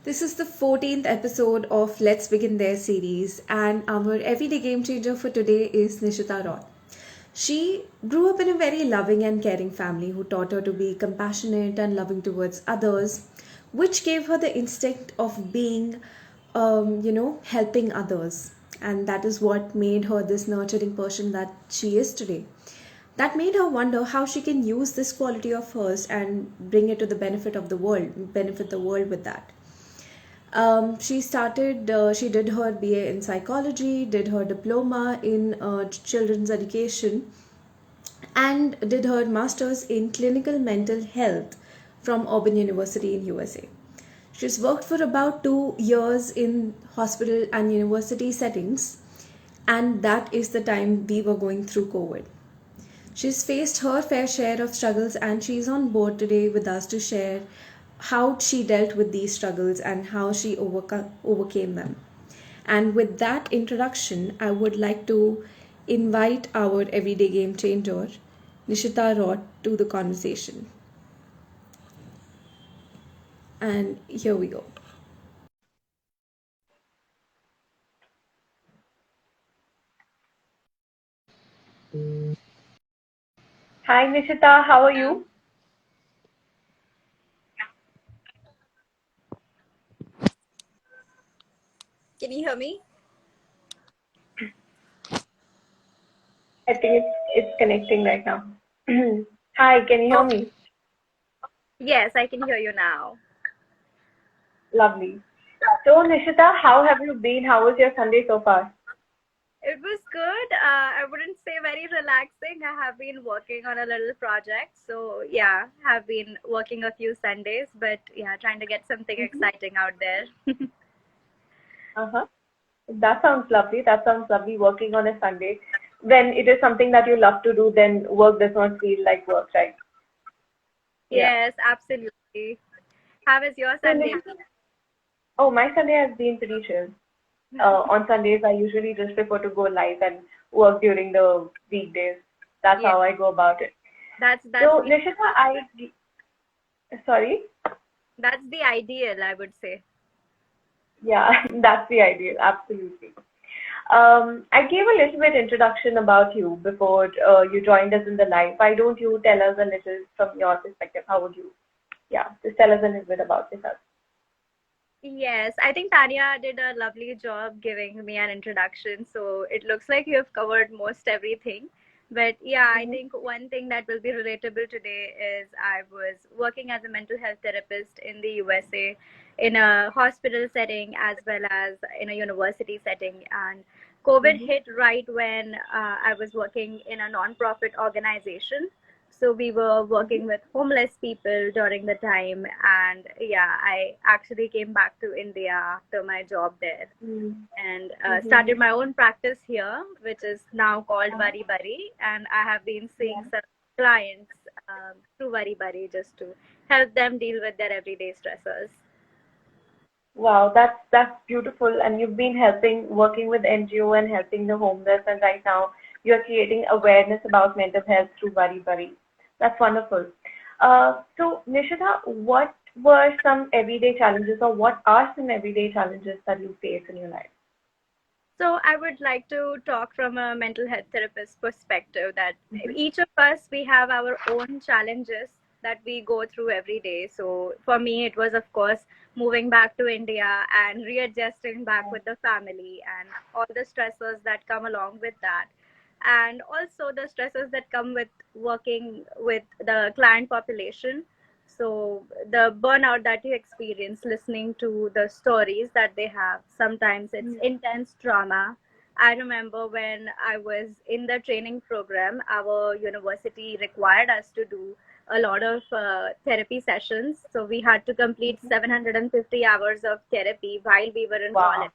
This is the 14th episode of Let's Begin There series, and our everyday game changer for today is Nishita Roy. She grew up in a very loving and caring family who taught her to be compassionate and loving towards others, which gave her the instinct of being, helping others. And that is what made her this nurturing person that she is today. That made her wonder how she can use this quality of hers and bring it to the benefit of the world, benefit the world with that. She did her BA in psychology, did her diploma in children's education, and did her master's in clinical mental health from Auburn University in USA. She's worked for about 2 years in hospital and university settings, and that is the time we were going through COVID. She's faced her fair share of struggles, and she's on board today with us to share how she dealt with these struggles and how she overcame them. And with that introduction, I would like to invite our everyday game changer, Nishita Roth, to the conversation. And here we go. Hi Nishita, how are you? Can you hear me? I think it's connecting right now. Hi, can you hear Okay. me? Yes, I can hear you now. Lovely. So Nishita, how have you been? How was your Sunday so far? It was good. I wouldn't say very relaxing. I have been working on a little project. So, yeah, have been working a few Sundays, but yeah, trying to get something Mm-hmm. exciting out there. Uh-huh. That sounds lovely. That sounds lovely working on a Sunday. When it is something that you love to do, then work does not feel like work, right? Yeah. Yes, absolutely. How was your So Sunday? Nishita, oh, my Sunday has been pretty chill. On Sundays, I usually just prefer to go live and work during the weekdays. That's Yeah, how I go about it. that's So the Nishita, sorry. that's the ideal, I would say. Yeah, that's the ideal. Absolutely. I gave a little bit introduction about you before you joined us in the live. Why don't you tell us a little from your perspective? How would you? Yeah, just tell us a little bit about yourself. Yes, I think Tanya did a lovely job giving me an introduction. So it looks like you have covered most everything. But yeah, I Mm-hmm. think one thing that will be relatable today is I was working as a mental health therapist in the USA in a hospital setting as well as in a university setting. And COVID Mm-hmm. hit right when I was working in a non-profit organization. So we were Mm-hmm. working with homeless people during the time, and yeah, I actually came back to India after my job there and Mm-hmm. started my own practice here, which is now called Uh-huh. Vari Bari, and I have been Yeah. seeing some clients through Vari Bari just to help them deal with their everyday stressors. Wow, that's beautiful. And you've been helping, working with NGO and helping the homeless, and right now you're creating awareness about mental health through Bari Bari. That's wonderful. So Nishita, what were some everyday challenges, or what are some everyday challenges that you face in your life? So I would like to talk from a mental health therapist perspective that Mm-hmm. each of us we have our own challenges that we go through every day. So for me it was of course moving back to India and readjusting back with the family and all the stressors that come along with that. And also the stresses that come with working with the client population, so the burnout that you experience listening to the stories that they have, sometimes it's intense trauma. I remember when I was in the training program, our university required us to do a lot of therapy sessions. So we had to complete Mm-hmm. 750 hours of therapy while we were in college. Wow.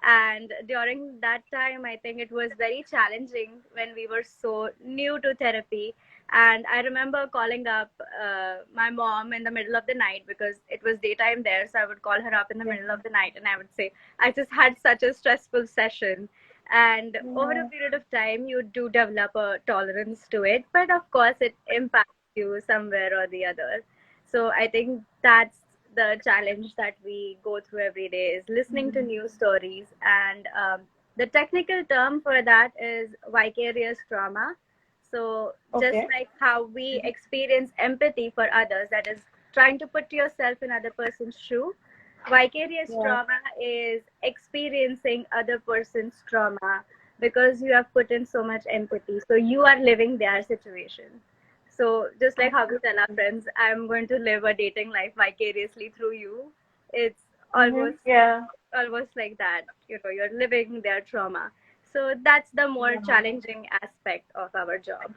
And during that time, I think it was very challenging when we were so new to therapy. And I remember calling up my mom in the middle of the night because it was daytime there. So I would call her up in the Yeah. middle of the night and I would say, I just had such a stressful session. And over a Yeah. period of time, you do develop a tolerance to it. But of course, it impacts you somewhere or the other. So I think that's the challenge that we go through every day is listening to new stories. And the technical term for that is vicarious trauma. So, just Okay. like how we experience empathy for others, that is trying to put yourself in other person's shoe, vicarious Yeah. trauma is experiencing other person's trauma because you have put in so much empathy. So, you are living their situation. So, just like how we tell our friends, I'm going to live a dating life vicariously through you, it's Mm-hmm. almost Yeah. almost like that. You're living their trauma. So that's the more Yeah. challenging aspect of our job.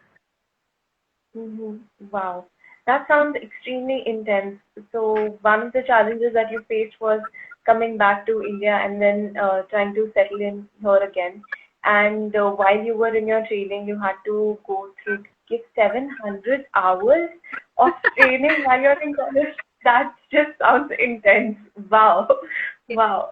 Mm-hmm. Wow. That sounds extremely intense. So one of the challenges that you faced was coming back to India and then trying to settle in here again. And while you were in your training, you had to go through give 700 hours of training while you're in college. That just sounds intense. Wow. Wow.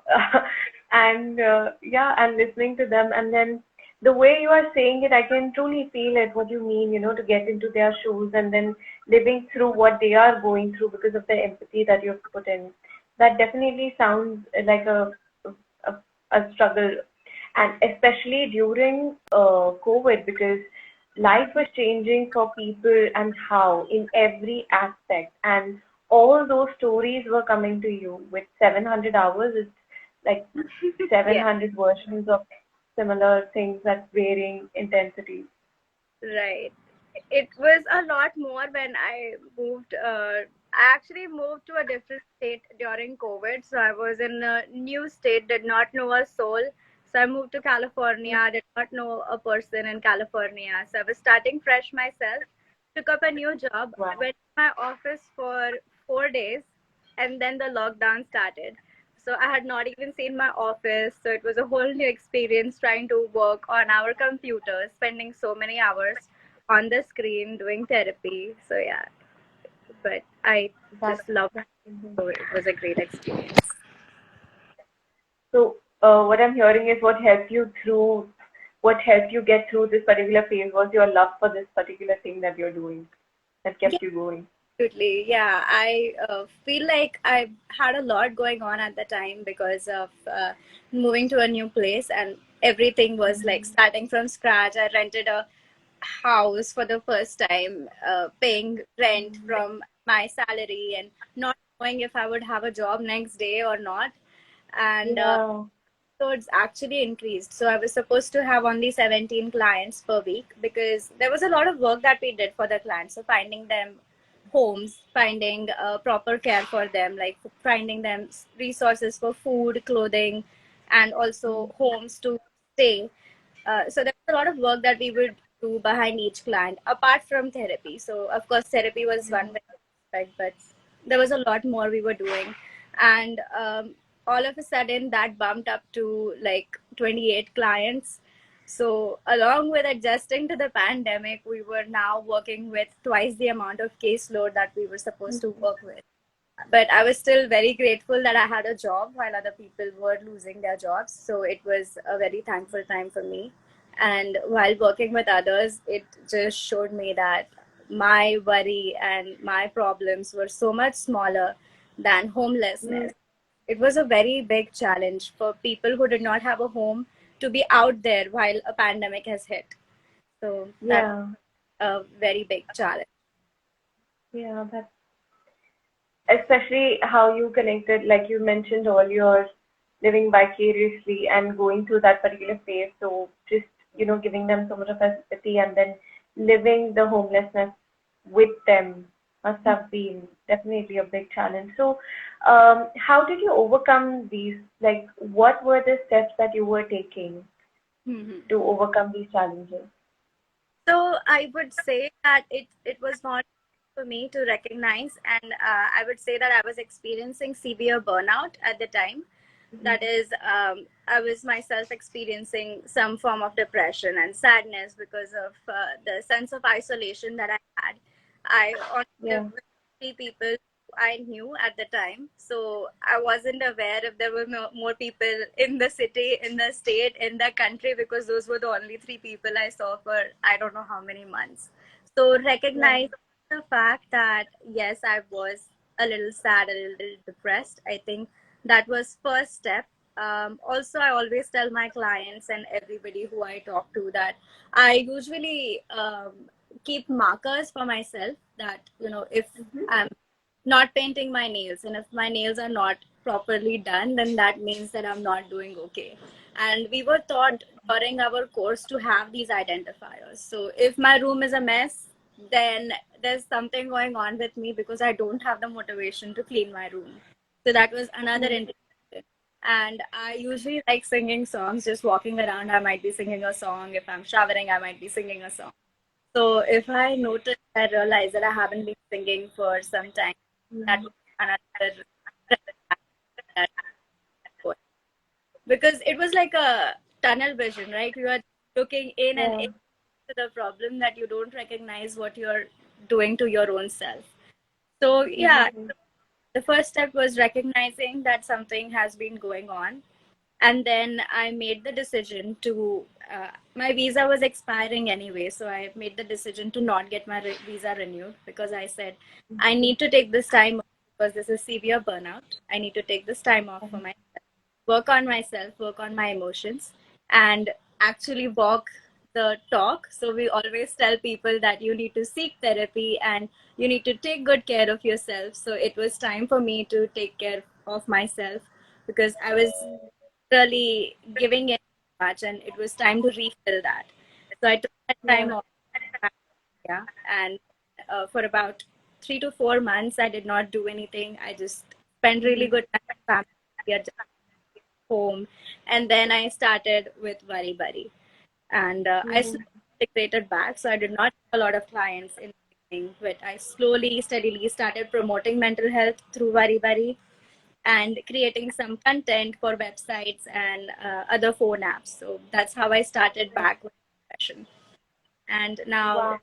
And yeah, and listening to them and then the way you are saying it, I can truly feel it, what you mean, to get into their shoes and then living through what they are going through because of the empathy that you've put in. That definitely sounds like a, a struggle. And especially during COVID, because life was changing for people and how in every aspect. And all those stories were coming to you with 700 hours. It's like Yeah, 700 versions of similar things at varying intensities. right. It was a lot more when I moved. I actually moved to a different state during COVID. So I was in a new state, did not know a soul. So I moved to California, did not know a person in California. So I was starting fresh myself, took up a new job, Wow. went to my office for 4 days, and then the lockdown started. So I had not even seen my office. So it was a whole new experience trying to work on our computers, spending so many hours on the screen doing therapy. So yeah, but I That's, just loved that's it. So it was a great experience. so what I'm hearing is what helped you get through this particular phase was your love for this particular thing that you're doing that Yeah, kept you going. absolutely. Yeah, I feel like I had a lot going on at the time because of moving to a new place, and everything was like Mm-hmm. starting from scratch. I rented a house for the first time, paying rent from my salary and not knowing if I would have a job next day or not. And Yeah. workloads actually increased. So I was supposed to have only 17 clients per week because there was a lot of work that we did for the clients. So finding them homes, finding proper care for them, like finding them resources for food, clothing, and also homes to stay. So there was a lot of work that we would do behind each client, apart from therapy. So of course, therapy was one aspect, but there was a lot more we were doing, and all of a sudden that bumped up to like 28 clients. So along with adjusting to the pandemic, we were now working with twice the amount of caseload that we were supposed to work with. But I was still very grateful that I had a job while other people were losing their jobs. So it was a very thankful time for me. And while working with others, it just showed me that my worry and my problems were so much smaller than Mm-hmm. homelessness. It was a very big challenge for people who did not have a home to be out there while a pandemic has hit. So that Yeah. was a very big challenge. Yeah. That's especially how you connected, like you mentioned earlier, living vicariously and going through that particular phase. So just, giving them so much of empathy and then living the homelessness with them must have been definitely a big challenge. So, how did you overcome these? Like, what were the steps that you were taking to overcome these challenges? So I would say that it was not for me to recognize, and I would say that I was experiencing severe burnout at the time. That is, I was myself experiencing some form of depression and sadness because of the sense of isolation that I had. I only Yeah, lived with three people I knew at the time, so I wasn't aware if there were more people in the city, in the state, in the country, because those were the only three people I saw for I don't know how many months. So yeah, recognize the fact that yes, I was a little sad, a little depressed. I think that was first step. Also, I always tell my clients and everybody who I talk to that I usually keep markers for myself that, if I'm not painting my nails and if my nails are not properly done, then that means that I'm not doing okay. And we were taught during our course to have these identifiers. So if my room is a mess, then there's something going on with me because I don't have the motivation to clean my room. So that was another indication. And I usually like singing songs, just walking around. I might be singing a song. If I'm showering, I might be singing a song. So if I notice, I realize that I haven't been singing for some time, that was another that because it was like a tunnel vision, right? You are looking in and Yeah. into the problem that you don't recognize what you're doing to your own self. So yeah, Exactly. the first step was recognizing that something has been going on. And then I made the decision to, my visa was expiring anyway. So I made the decision to not get my visa renewed because I said, I need to take this time off because this is severe burnout. I need to take this time off for my work on myself, work on my emotions, and actually walk the talk. So we always tell people that you need to seek therapy and you need to take good care of yourself. So it was time for me to take care of myself because I was really giving it much and it was time to refill that. So I took that time Yeah. off, yeah, and for about 3 to 4 months, I did not do anything. I just spent really good time with family home. And then I started with Worry Buddy. And I slowly integrated back. So I did not have a lot of clients in the beginning, but I slowly, steadily started promoting mental health through Worry Buddy and creating some content for websites and other phone apps. So that's how I started back with depression. And now Wow.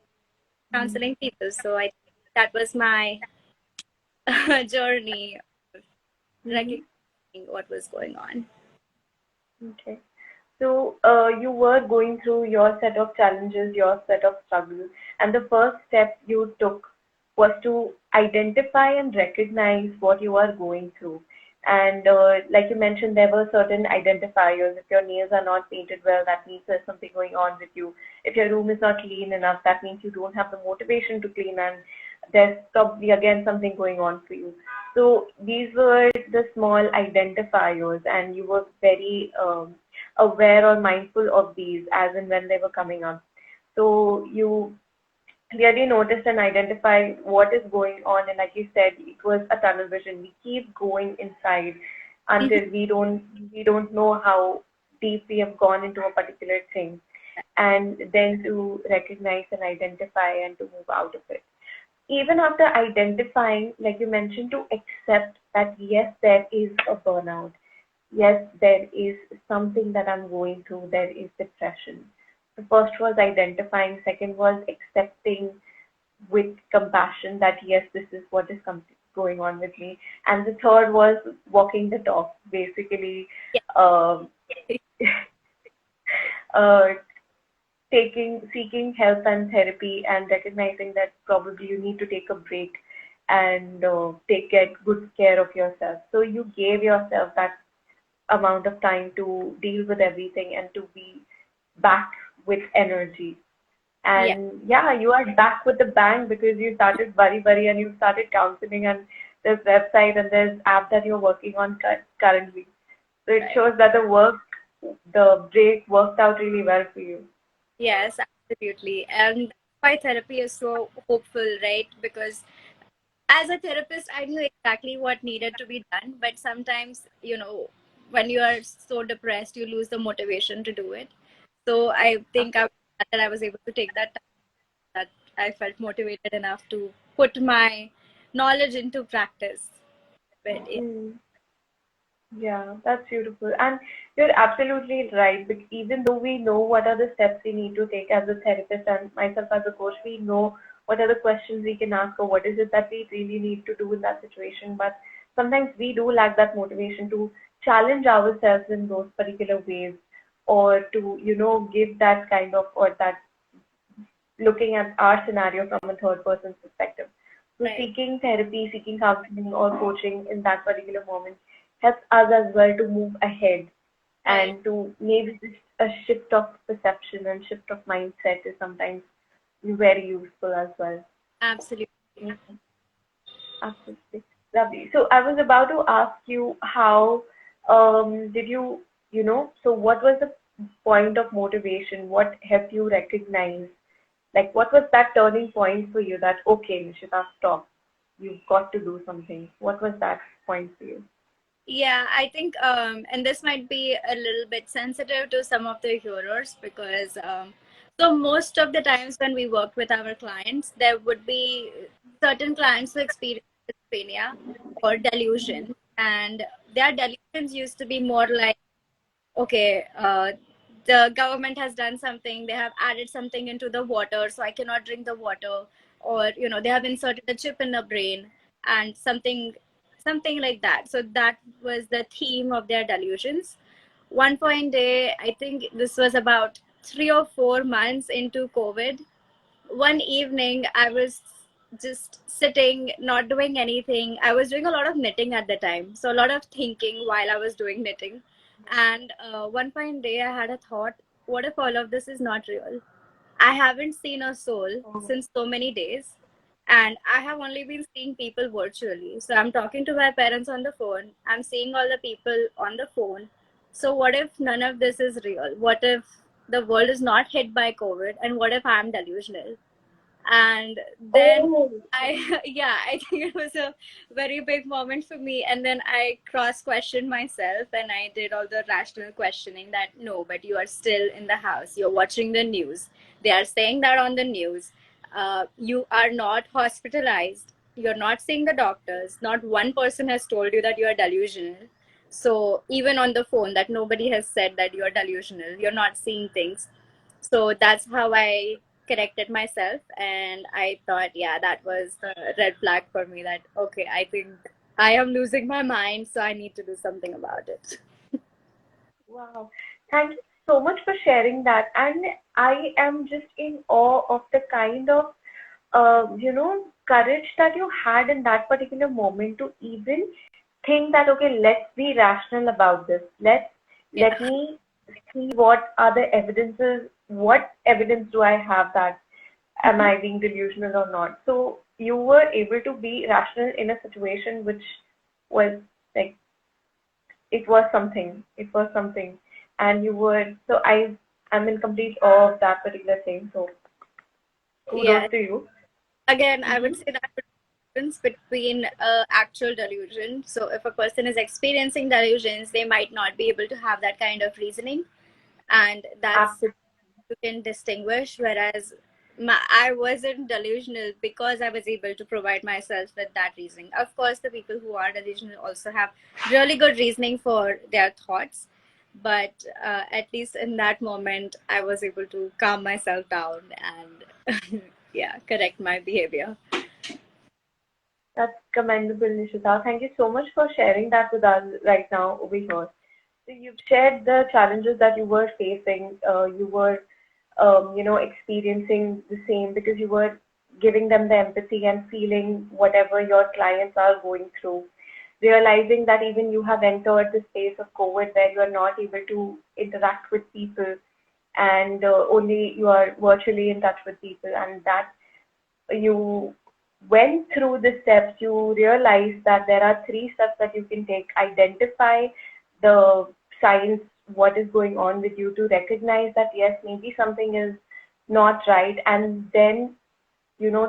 counseling people. So I that was my journey of Mm-hmm. recognizing what was going on. Okay. So you were going through your set of challenges, your set of struggles, and the first step you took was to identify and recognize what you are going through. And like you mentioned, there were certain identifiers. If your nails are not painted well, that means there's something going on with you. If your room is not clean enough, that means you don't have the motivation to clean, and there's probably again something going on for you. So these were the small identifiers, and you were very aware or mindful of these as and when they were coming up. So you clearly noticed and identified what is going on, and like you said, it was a tunnel vision. We keep going inside until we don't know how deep we have gone into a particular thing, and then to recognize and identify and to move out of it. Even after identifying, like you mentioned, to accept that yes, there is a burnout. Yes, there is something that I'm going through. There is depression. The first was identifying, second was accepting with compassion that yes, this is what is going on with me. And the third was walking the talk, basically um, uh, seeking help and therapy and recognizing that probably you need to take a break and get good care of yourself. So you gave yourself that amount of time to deal with everything and to be back with energy. Yeah. And yeah, you are back with the bang because you started Bari Bari and you started counseling, and there's website and there's app that you're working on currently. So it Right. shows that the break worked out really well for you. Yes, absolutely. And that's why therapy is so hopeful, right? Because as a therapist, I knew exactly what needed to be done. But sometimes, when you are so depressed, you lose the motivation to do it. So I think that I was able to take that time, that I felt motivated enough to put my knowledge into practice. But yeah, Mm. Yeah, that's beautiful. And you're absolutely right. But even though we know what are the steps we need to take as a therapist and myself as a coach, we know what are the questions we can ask or what is it that we really need to do in that situation. But sometimes we do lack that motivation to challenge ourselves in those particular ways or to, give that kind of or that looking at our scenario from a third person's perspective. So Right. seeking therapy, seeking counseling or coaching in that particular moment helps us as well to move ahead Right. and to maybe just a shift of perception and shift of mindset is sometimes very useful as well. Absolutely. Mhm. Absolutely. Lovely. So I was about to ask you how did you, so what was the point of motivation? What helped you recognize? Like, what was that turning point for you that, okay, Nishita, stop. You've got to do something. What was that point for you? Yeah, I think, and this might be a little bit sensitive to some of the hearers because, so most of the times when we worked with our clients, there would be certain clients who experience schizophrenia or delusion, and their delusions used to be more like, okay, the government has done something, they have added something into the water, so I cannot drink the water, or they have inserted a chip in the brain, and something like that. So that was the theme of their delusions. One point day, I think this was about 3 or 4 months into COVID, one evening I was just sitting, not doing anything. I was doing a lot of knitting at the time, so a lot of thinking while I was doing knitting. And one fine day, I had a thought: what if all of this is not real? I haven't seen a soul Oh, since so many days, and I have only been seeing people virtually. So I'm talking to my parents on the phone, I'm seeing all the people on the phone. So, what if none of this is real? What if the world is not hit by COVID, and what if I'm delusional? And then oh, I yeah, I think it was a very big moment for me. And then I cross questioned myself and I did all the rational questioning that no, but you are still in the house, you're watching the news, they are saying that on the news, you are not hospitalized, you're not seeing the doctors, not one person has told you that you are delusional. So even on the phone, that nobody has said that you are delusional, you're not seeing things. So that's how I corrected myself, and I thought, yeah, that was the red flag for me, that okay, I think I am losing my mind, so I need to do something about it. wow. Thank you so much for sharing that. And I am just in awe of the kind of, courage that you had in that particular moment to even think that, okay, let's be rational about this. Yeah. Let me see what are the evidences, what evidence do I have that am Mhm. I being delusional or not? So you were able to be rational in a situation which was like it was something, and you were so I'm in complete awe of that particular thing. So Yeah. kudos to you. Again, I would Hmm. say that difference between actual delusion. So if a person is experiencing delusions, they might not be able to have that kind of reasoning, and that's Absolutely. you can distinguish. Whereas I wasn't delusional because I was able to provide myself with that reasoning. Of course, the people who are delusional also have really good reasoning for their thoughts, but at least in that moment, I was able to calm myself down and yeah, correct my behavior. That's commendable, Nishita. Thank you so much for sharing that with us right now over here. So you've shared the challenges that you were facing. You were, experiencing the same because you were giving them the empathy and feeling whatever your clients are going through. Realizing that even you have entered the space of COVID where you are not able to interact with people and only you are virtually in touch with people, and that you went through the steps, you realize that there are three steps that you can take. Identify the signs, what is going on with you, to recognize that yes, maybe something is not right, and then,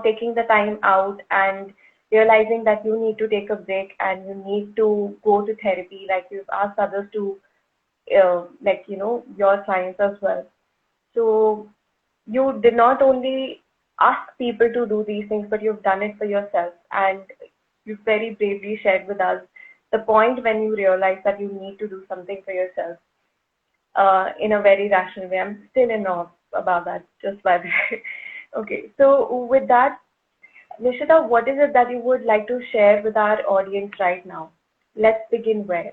taking the time out and realizing that you need to take a break and you need to go to therapy, like you've asked others to, your clients as well. So you did not only ask people to do these things, but you've done it for yourself. And you very bravely shared with us the point when you realize that you need to do something for yourself in a very rational way. I'm still in awe about that, just by the way. Okay, so with that, Nishita, what is it that you would like to share with our audience right now? Let's begin where?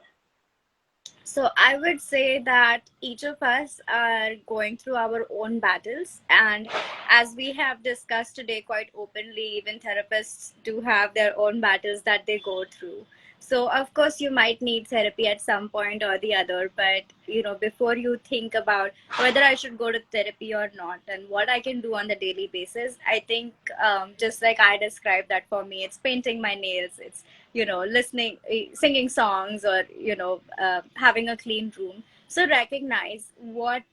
So I would say that each of us are going through our own battles. And as we have discussed today quite openly, even therapists do have their own battles that they go through. So of course you might need therapy at some point or the other, but before you think about whether I should go to therapy or not and what I can do on the daily basis, I think just like I described, that for me it's painting my nails, it's listening, singing songs, or having a clean room. So recognize what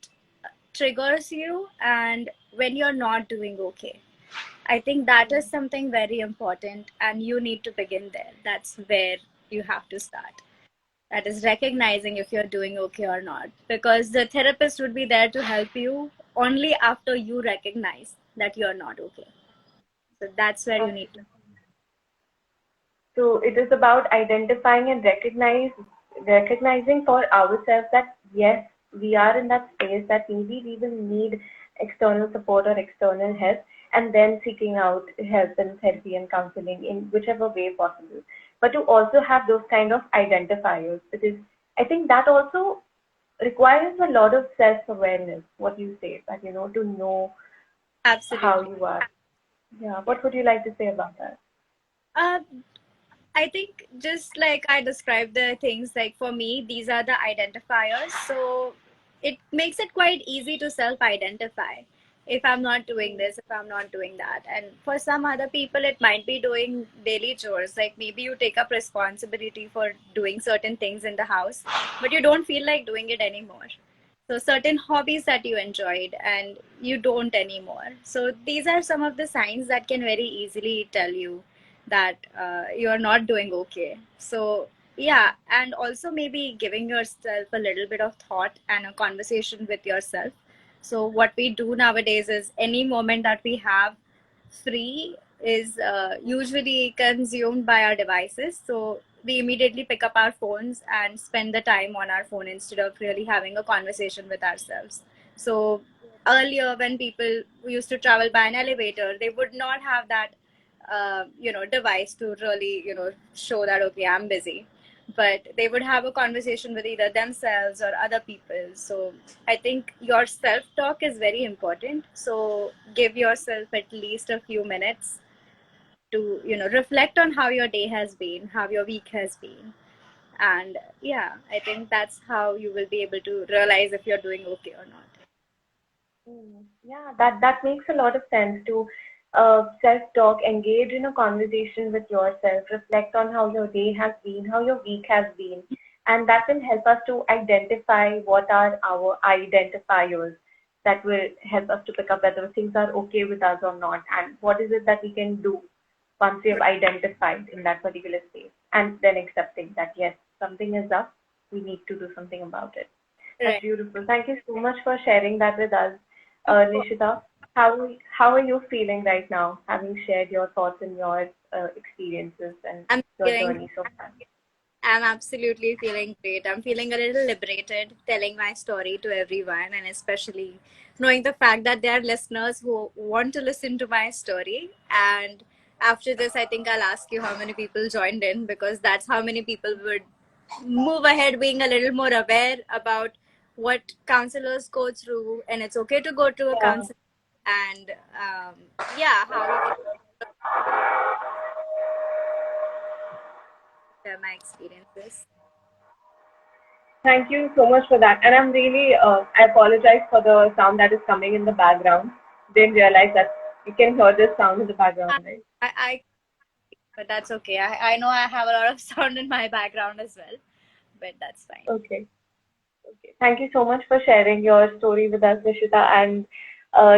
triggers you and when you're not doing okay. I think that is something very important, and you need to begin there. That's where you have to start. That is recognizing if you're doing okay or not, because the therapist would be there to help you only after you recognize that you're not okay. So that's where you need to. So it is about identifying and recognizing for ourselves that yes, we are in that space that maybe we will need external support or external help, and then seeking out help and therapy and counseling in whichever way possible. But to also have those kind of identifiers, because I think that also requires a lot of self-awareness. What you say, that to know how Absolutely. you are. Yeah. Yeah. What would you like to say about that? Uh, I think just like I described the things, like for me, these are the identifiers. So it makes it quite easy to self identify if I'm not doing this, if I'm not doing that. And for some other people, it might be doing daily chores. Like maybe you take up responsibility for doing certain things in the house, but you don't feel like doing it anymore. So certain hobbies that you enjoyed and you don't anymore. So these are some of the signs that can very easily tell you that you're not doing okay. So yeah, and also maybe giving yourself a little bit of thought and a conversation with yourself. So what we do nowadays is any moment that we have free is usually consumed by our devices. So we immediately pick up our phones and spend the time on our phone instead of really having a conversation with ourselves. So earlier, when people used to travel by an elevator, they would not have that device to really show that okay, I'm busy, but they would have a conversation with either themselves or other people. So I think your self talk is very important. So give yourself at least a few minutes to reflect on how your day has been, how your week has been. And yeah, I think that's how you will be able to realize if you're doing okay or not. Yeah, that makes a lot of sense to self-talk, engage in a conversation with yourself, reflect on how your day has been, how your week has been, and that will help us to identify what are our identifiers that will help us to pick up whether things are okay with us or not, and what is it that we can do once we have identified in that particular space, and then accepting that yes, something is up, we need to do something about it. That's Right. beautiful. Thank you so much for sharing that with us, Of course. Nishita. How are you feeling right now, having shared your thoughts and your experiences and I'm your feeling journey so far? I'm absolutely feeling great. I'm feeling a little liberated telling my story to everyone, and especially knowing the fact that there are listeners who want to listen to my story. And after this, I think I'll ask you how many people joined in, because that's how many people would move ahead being a little more aware about what counselors go through, and it's okay to go to a Yeah. counselor, and yeah, how you can share my experiences. Thank you so much for that. And I'm really, I apologize for the sound that is coming in the background. Didn't realize that you can hear this sound in the background, right? I but that's okay. I know I have a lot of sound in my background as well, but that's fine. Okay. Okay. Thank you so much for sharing your story with us, Nishita. And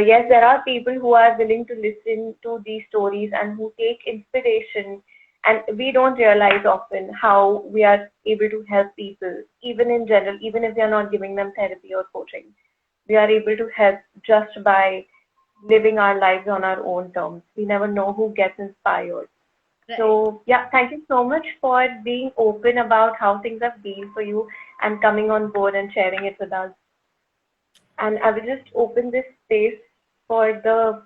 yes, there are people who are willing to listen to these stories and who take inspiration. And we don't realize often how we are able to help people, even in general, even if we are not giving them therapy or coaching. We are able to help just by living our lives on our own terms. We never know who gets inspired. Right. So, yeah, thank you so much for being open about how things have been for you and coming on board and sharing it with us. And I will just open this space for the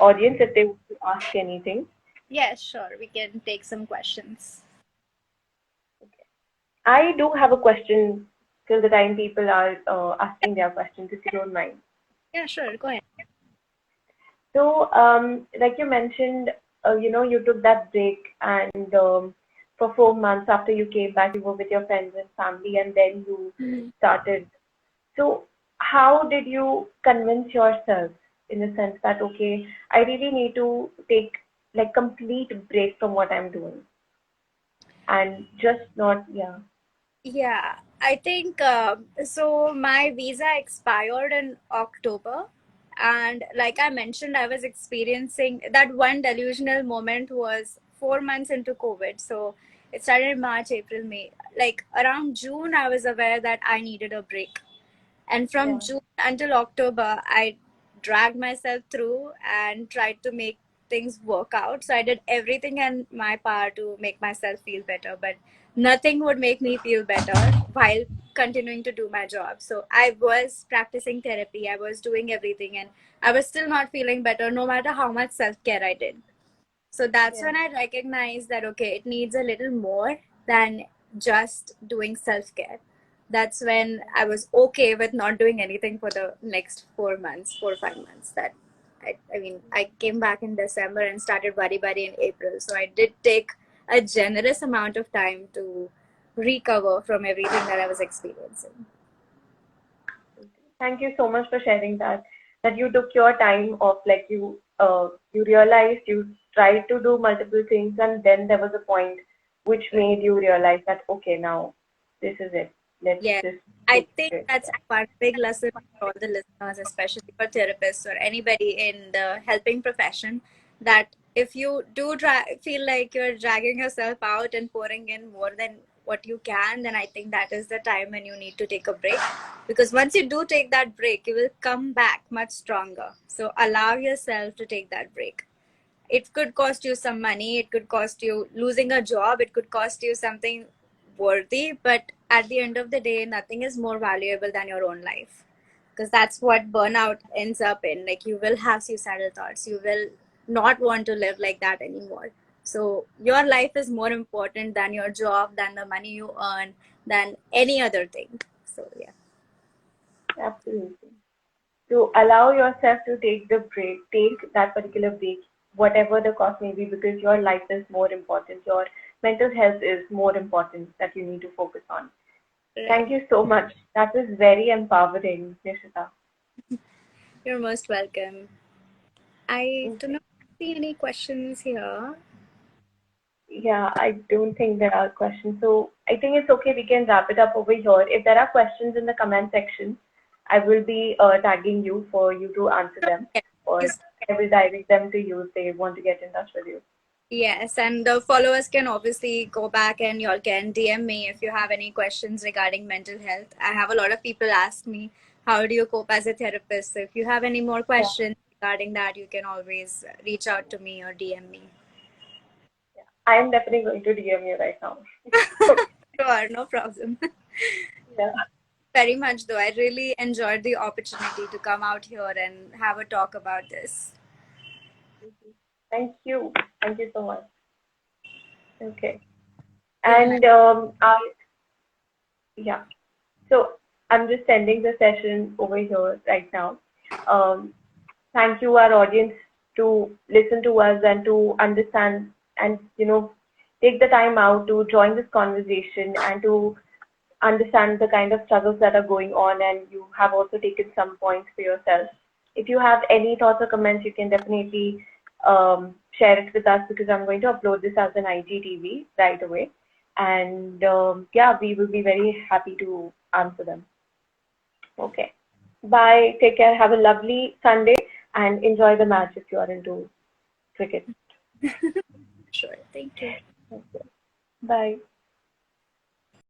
audience if they want to ask anything. Yes, sure. We can take some questions. I do have a question till the time people are asking their questions, if you don't mind. Yeah, sure. Go ahead. So, like you mentioned, you took that break, and for 4 months after you came back, you were with your friends and family, and then you Mhm. started. So, how did you convince yourself in the sense that, okay, I really need to take like complete break from what I'm doing and just not, yeah, Yeah, I think so. My visa expired in October, and like I mentioned, I was experiencing that one delusional moment was 4 months into COVID. So it started in March, April, May. Like around June, I was aware that I needed a break. And from yeah, June until October, I dragged myself through and tried to make things work out. So I did everything in my power to make myself feel better, but nothing would make me feel better while continuing to do my job. So I was practicing therapy, I was doing everything, and I was still not feeling better no matter how much self care I did. So that's yeah, when I recognized that, okay, it needs a little more than just doing self care. That's when I was okay with not doing anything for the next 4 months, 4 or 5 months. I came back in December and started Bari Bari in April. So I did take a generous amount of time to recover from everything that I was experiencing. Thank you so much for sharing that. That you took your time off, like you realized you tried to do multiple things, and then there was a point which made you realize that okay, now this is it. Let's Yeah, just I take think it. that's one big lesson for all the listeners, especially for therapists or anybody in the helping profession, that if you do feel like you're dragging yourself out and pouring in more than what you can, then I think that is the time when you need to take a break. Because once you do take that break, you will come back much stronger. So allow yourself to take that break. It could cost you some money, it could cost you losing a job, it could cost you something worthy, but at the end of the day, nothing is more valuable than your own life, because that's what burnout ends up in. Like, you will have suicidal thoughts, you will not want to live like that anymore. So your life is more important than your job, than the money you earn, than any other thing. So yeah. Absolutely. To allow yourself to take the break, take that particular break, whatever the cost may be, because your life is more important. Your mental health is more important that you need to focus on. Right. Thank you so much. That was very empowering, Nishita. You're most welcome. I do Okay. not see any questions here. Yeah, I don't think there are questions. So I think it's okay. We can wrap it up over here. If there are questions in the comment section, I will be tagging you for you to answer them, or I will direct them to you if they want to get in touch with you. Yes, and the followers can obviously go back and y'all can DM me if you have any questions regarding mental health. I have a lot of people ask me, how do you cope as a therapist? So if you have any more Yeah, questions regarding that, you can always reach out to me or DM me. yeah. I am definitely going to DM you right now. Sure, no problem. Yeah. Very much, though. I really enjoyed the opportunity to come out here and have a talk about this. Thank you. Thank you so much. Okay. Good night. And yeah. So I'm just ending the session over here right now. Um, thank you, our audience, to listen to us and to understand and take the time out to join this conversation and to understand the kind of struggles that are going on, and you have also taken some points for yourself. If you have any thoughts or comments, you can definitely share it with us, because I'm going to upload this as an IGTV right away. And yeah, we will be very happy to answer them. Okay. Bye. Take care. Have a lovely Sunday and enjoy the match if you are into cricket. Sure. Thank you. Okay. Bye.